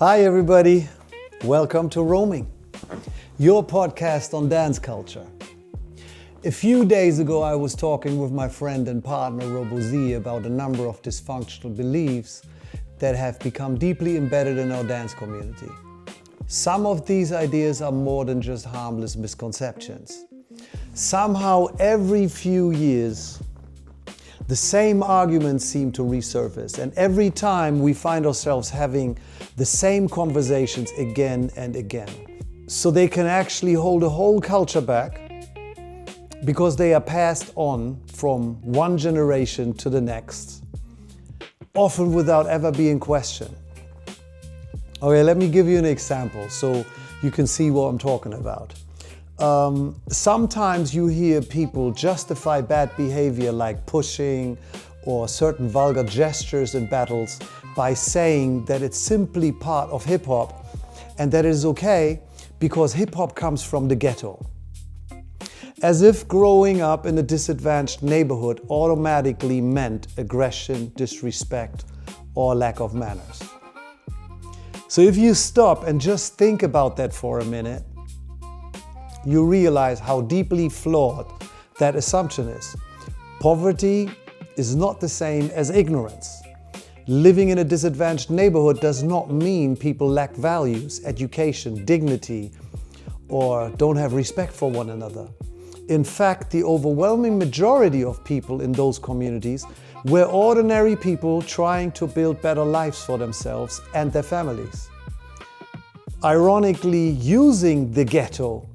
Hi everybody, welcome to Roaming, your podcast on dance culture. A few days ago I was talking with my friend and partner Robozy about a number of dysfunctional beliefs that have become deeply embedded in our dance community. Some of these ideas are more than just harmless misconceptions. Somehow every few years the same arguments seem to resurface, and every time we find ourselves having the same conversations again and again. So they can actually hold a whole culture back because they are passed on from one generation to the next, often without ever being questioned. Okay, let me give you an example so you can see what I'm talking about. Sometimes you hear people justify bad behavior like pushing or certain vulgar gestures in battles by saying that it's simply part of hip-hop and that it is okay because hip-hop comes from the ghetto. As if growing up in a disadvantaged neighborhood automatically meant aggression, disrespect, or lack of manners. So if you stop and just think about that for a minute, you realize how deeply flawed that assumption is. Poverty is not the same as ignorance. Living in a disadvantaged neighborhood does not mean people lack values, education, dignity, or don't have respect for one another. In fact, the overwhelming majority of people in those communities were ordinary people trying to build better lives for themselves and their families. Ironically, using the ghetto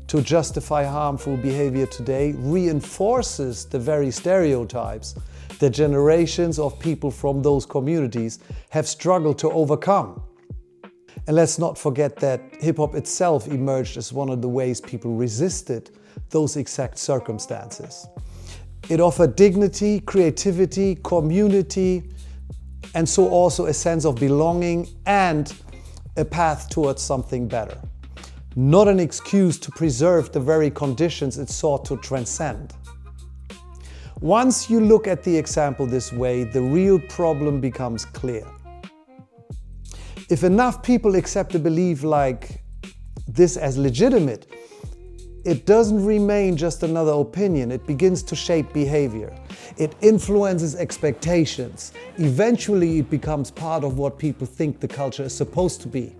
to justify harmful behavior today reinforces the very stereotypes that generations of people from those communities have struggled to overcome. And let's not forget that hip-hop itself emerged as one of the ways people resisted those exact circumstances. It offered dignity, creativity, community, and so also a sense of belonging and a path towards something better. Not an excuse to preserve the very conditions it sought to transcend. Once you look at the example this way, the real problem becomes clear. If enough people accept a belief like this as legitimate, it doesn't remain just another opinion, it begins to shape behavior. It influences expectations. Eventually it becomes part of what people think the culture is supposed to be.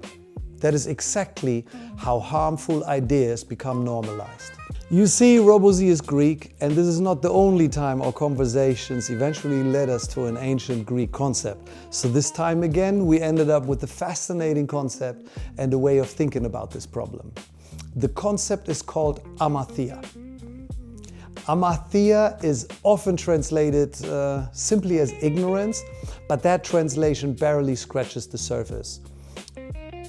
That is exactly how harmful ideas become normalized. You see, Robozy is Greek, and this is not the only time our conversations eventually led us to an ancient Greek concept. So this time again, we ended up with a fascinating concept and a way of thinking about this problem. The concept is called Amathia. Amathia is often translated simply as ignorance, but that translation barely scratches the surface.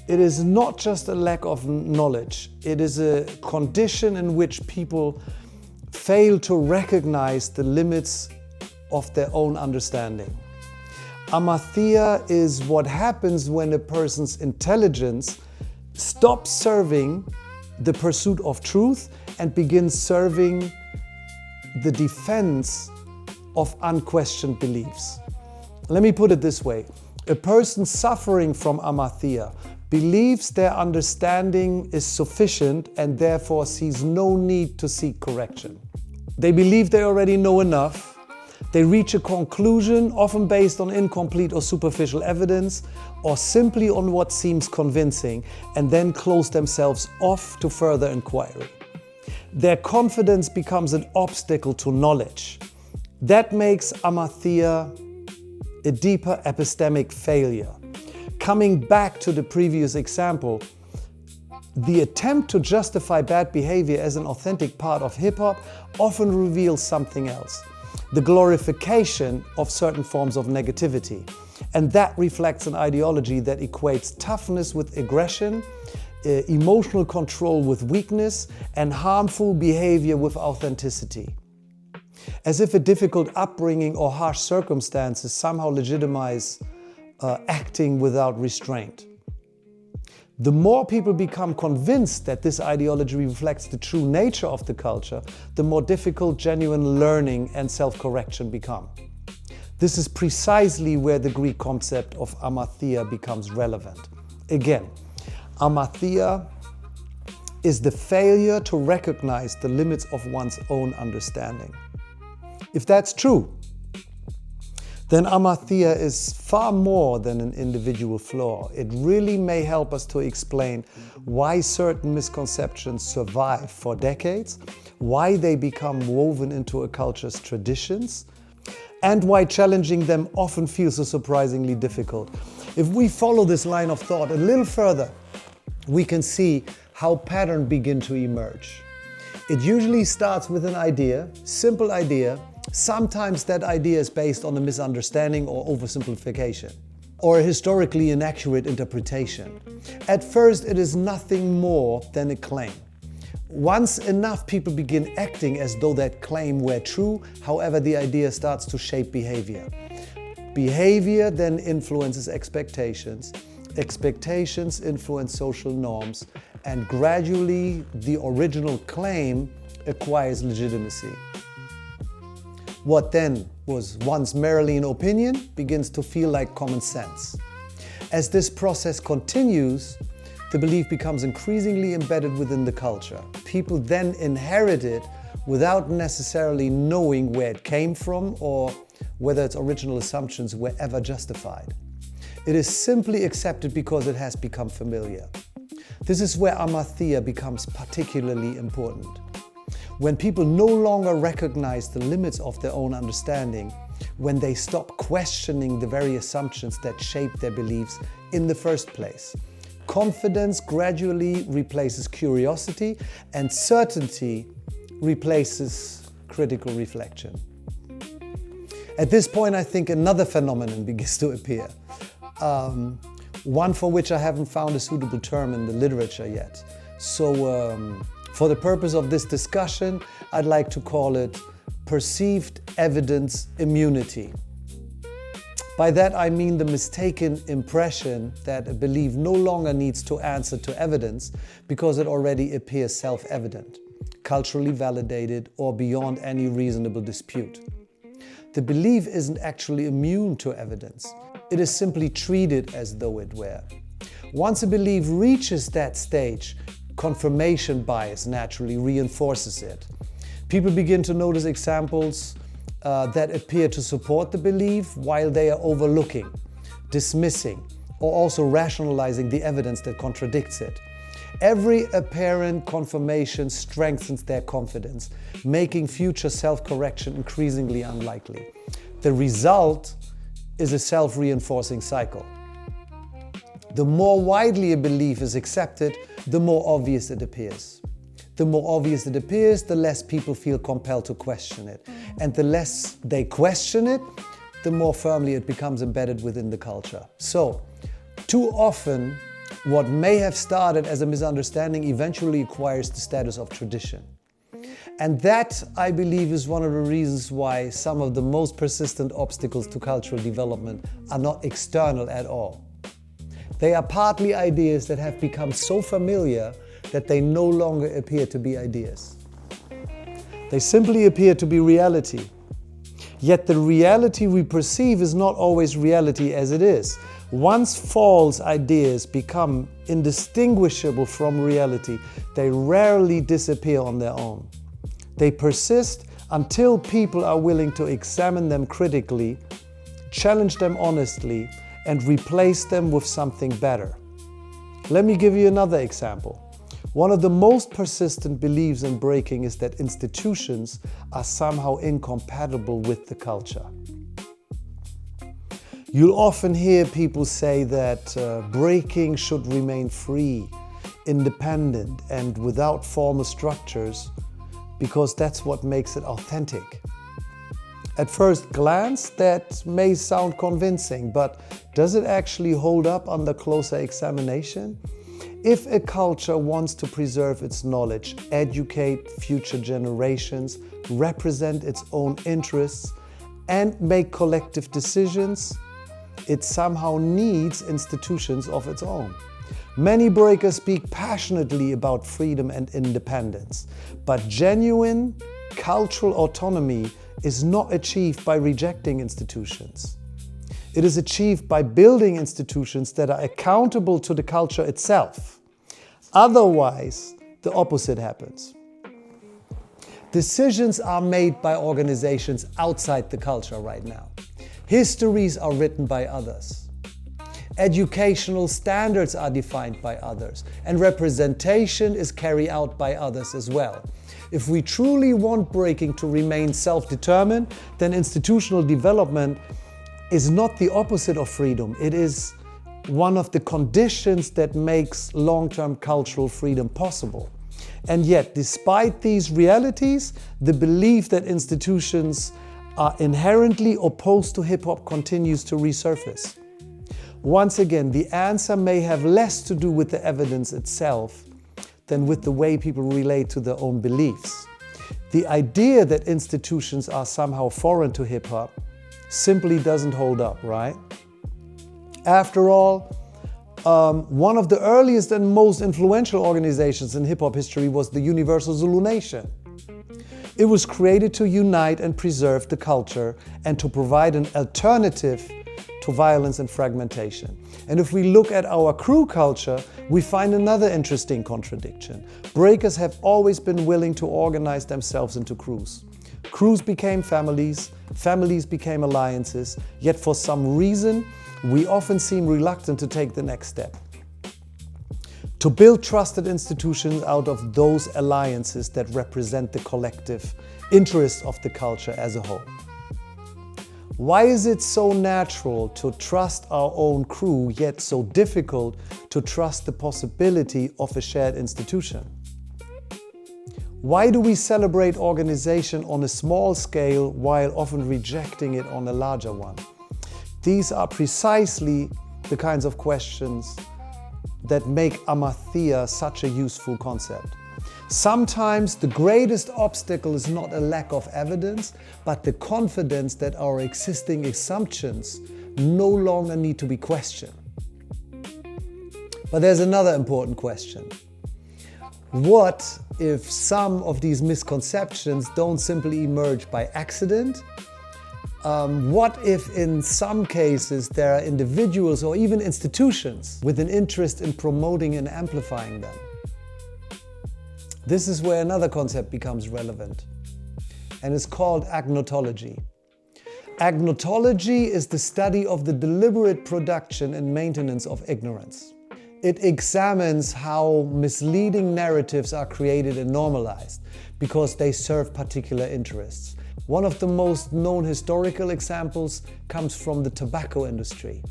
It is not just a lack of knowledge, it is a condition in which people fail to recognize the limits of their own understanding. Amathia is what happens when a person's intelligence stops serving the pursuit of truth and begins serving the defense of unquestioned beliefs. Let me put it this way. A person suffering from Amathia believes their understanding is sufficient and therefore sees no need to seek correction. They believe they already know enough. They reach a conclusion, often based on incomplete or superficial evidence, or simply on what seems convincing, and then close themselves off to further inquiry. Their confidence becomes an obstacle to knowledge. That makes Amathia a deeper epistemic failure. Coming back to the previous example, the attempt to justify bad behavior as an authentic part of hip-hop often reveals something else. The glorification of certain forms of negativity. And that reflects an ideology that equates toughness with aggression, emotional control with weakness, and harmful behavior with authenticity. As if a difficult upbringing or harsh circumstances somehow legitimize acting without restraint. The more people become convinced that this ideology reflects the true nature of the culture, the more difficult genuine learning and self-correction become. This is precisely where the Greek concept of Amathia becomes relevant. Again, Amathia is the failure to recognize the limits of one's own understanding. If that's true, then Amathia is far more than an individual flaw. It really may help us to explain why certain misconceptions survive for decades, why they become woven into a culture's traditions, and why challenging them often feels so surprisingly difficult. If we follow this line of thought a little further, we can see how patterns begin to emerge. It usually starts with an idea, simple idea. Sometimes that idea is based on a misunderstanding or oversimplification, or a historically inaccurate interpretation. At first, it is nothing more than a claim. Once enough people begin acting as though that claim were true, however, the idea starts to shape behavior. Behavior then influences expectations. Expectations influence social norms, and gradually the original claim acquires legitimacy. What then was once merely an opinion begins to feel like common sense. As this process continues, the belief becomes increasingly embedded within the culture. People then inherit it without necessarily knowing where it came from or whether its original assumptions were ever justified. It is simply accepted because it has become familiar. This is where Amathia becomes particularly important. When people no longer recognize the limits of their own understanding, when they stop questioning the very assumptions that shape their beliefs in the first place. Confidence gradually replaces curiosity, and certainty replaces critical reflection. At this point, I think another phenomenon begins to appear. One for which I haven't found a suitable term in the literature yet. So for the purpose of this discussion, I'd like to call it perceived evidence immunity. By that I mean the mistaken impression that a belief no longer needs to answer to evidence because it already appears self-evident, culturally validated, or beyond any reasonable dispute. The belief isn't actually immune to evidence. It is simply treated as though it were. Once a belief reaches that stage, confirmation bias naturally reinforces it. People begin to notice examples that appear to support the belief while they are overlooking, dismissing, or also rationalizing the evidence that contradicts it. Every apparent confirmation strengthens their confidence, making future self-correction increasingly unlikely. The result is a self-reinforcing cycle. The more widely a belief is accepted, the more obvious it appears. The more obvious it appears, the less people feel compelled to question it. And the less they question it, the more firmly it becomes embedded within the culture. So, too often, what may have started as a misunderstanding eventually acquires the status of tradition. And that, I believe, is one of the reasons why some of the most persistent obstacles to cultural development are not external at all. They are partly ideas that have become so familiar that they no longer appear to be ideas. They simply appear to be reality. Yet the reality we perceive is not always reality as it is. Once false ideas become indistinguishable from reality, they rarely disappear on their own. They persist until people are willing to examine them critically, challenge them honestly, and replace them with something better. Let me give you another example. One of the most persistent beliefs in breaking is that institutions are somehow incompatible with the culture. You'll often hear people say that breaking should remain free, independent, and without formal structures, because that's what makes it authentic. At first glance, that may sound convincing, but does it actually hold up under closer examination? If a culture wants to preserve its knowledge, educate future generations, represent its own interests, and make collective decisions, it somehow needs institutions of its own. Many breakers speak passionately about freedom and independence, but genuine cultural autonomy is not achieved by rejecting institutions. It is achieved by building institutions that are accountable to the culture itself. Otherwise, the opposite happens. Decisions are made by organizations outside the culture right now. Histories are written by others. Educational standards are defined by others, and representation is carried out by others as well. If we truly want breaking to remain self-determined, then institutional development is not the opposite of freedom. It is one of the conditions that makes long-term cultural freedom possible. And yet, despite these realities, the belief that institutions are inherently opposed to hip-hop continues to resurface. Once again, the answer may have less to do with the evidence itself than with the way people relate to their own beliefs. The idea that institutions are somehow foreign to hip-hop simply doesn't hold up, right? After all, one of the earliest and most influential organizations in hip-hop history was the Universal Zulu Nation. It was created to unite and preserve the culture and to provide an alternative to violence and fragmentation. And if we look at our crew culture, we find another interesting contradiction. Breakers have always been willing to organize themselves into crews. Crews became families, families became alliances, yet for some reason, we often seem reluctant to take the next step. To build trusted institutions out of those alliances that represent the collective interests of the culture as a whole. Why is it so natural to trust our own crew, yet so difficult to trust the possibility of a shared institution? Why do we celebrate organization on a small scale while often rejecting it on a larger one? These are precisely the kinds of questions that make Amathia such a useful concept. Sometimes the greatest obstacle is not a lack of evidence, but the confidence that our existing assumptions no longer need to be questioned. But there's another important question. What if some of these misconceptions don't simply emerge by accident? What if in some cases there are individuals or even institutions with an interest in promoting and amplifying them? This is where another concept becomes relevant, and it's called agnotology. Agnotology is the study of the deliberate production and maintenance of ignorance. It examines how misleading narratives are created and normalized because they serve particular interests. One of the most known historical examples comes from the tobacco industry.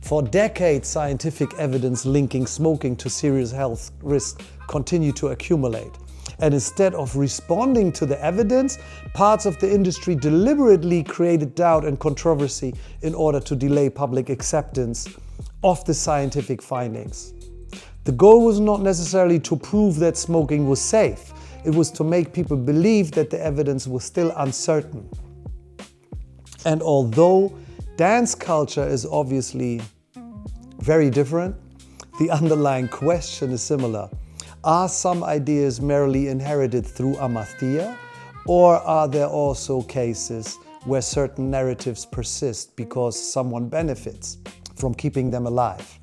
For decades, scientific evidence linking smoking to serious health risks continued to accumulate. And instead of responding to the evidence, parts of the industry deliberately created doubt and controversy in order to delay public acceptance of the scientific findings. The goal was not necessarily to prove that smoking was safe. It was to make people believe that the evidence was still uncertain. And although dance culture is obviously very different, the underlying question is similar. Are some ideas merely inherited through Amathia, or are there also cases where certain narratives persist because someone benefits from keeping them alive?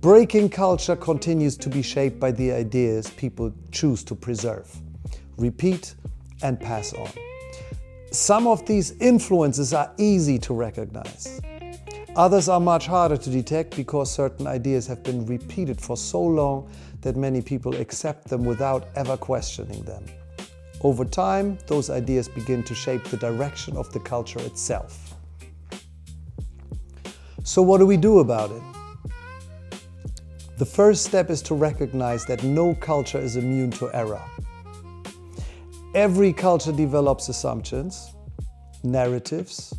Breaking culture continues to be shaped by the ideas people choose to preserve, repeat, and pass on. Some of these influences are easy to recognize. Others are much harder to detect because certain ideas have been repeated for so long that many people accept them without ever questioning them. Over time, those ideas begin to shape the direction of the culture itself. So what do we do about it? The first step is to recognize that no culture is immune to error. Every culture develops assumptions, narratives,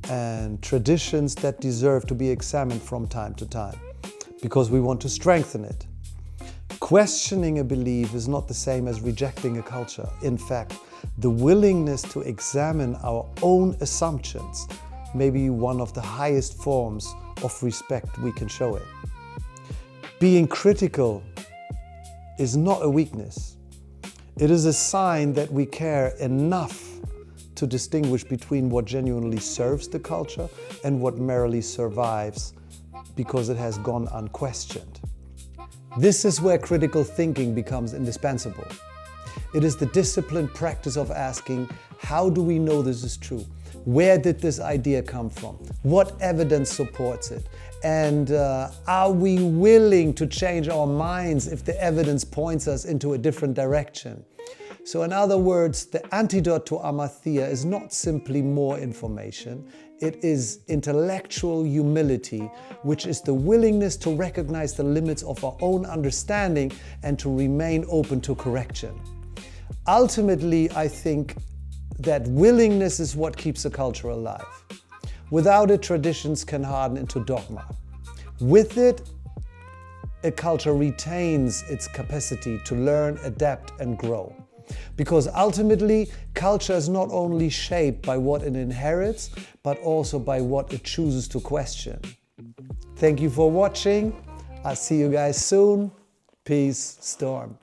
and traditions that deserve to be examined from time to time, because we want to strengthen it. Questioning a belief is not the same as rejecting a culture. In fact, the willingness to examine our own assumptions may be one of the highest forms of respect we can show it. Being critical is not a weakness. It is a sign that we care enough to distinguish between what genuinely serves the culture and what merely survives because it has gone unquestioned. This is where critical thinking becomes indispensable. It is the disciplined practice of asking, how do we know this is true? Where did this idea come from? What evidence supports it? And are we willing to change our minds if the evidence points us into a different direction? So in other words, the antidote to Amathia is not simply more information. It is intellectual humility, which is the willingness to recognize the limits of our own understanding and to remain open to correction. Ultimately, I think that willingness is what keeps a culture alive. Without it, traditions can harden into dogma. With it, a culture retains its capacity to learn, adapt, and grow. Because ultimately, culture is not only shaped by what it inherits, but also by what it chooses to question. Thank you for watching. I'll see you guys soon. Peace, Storm.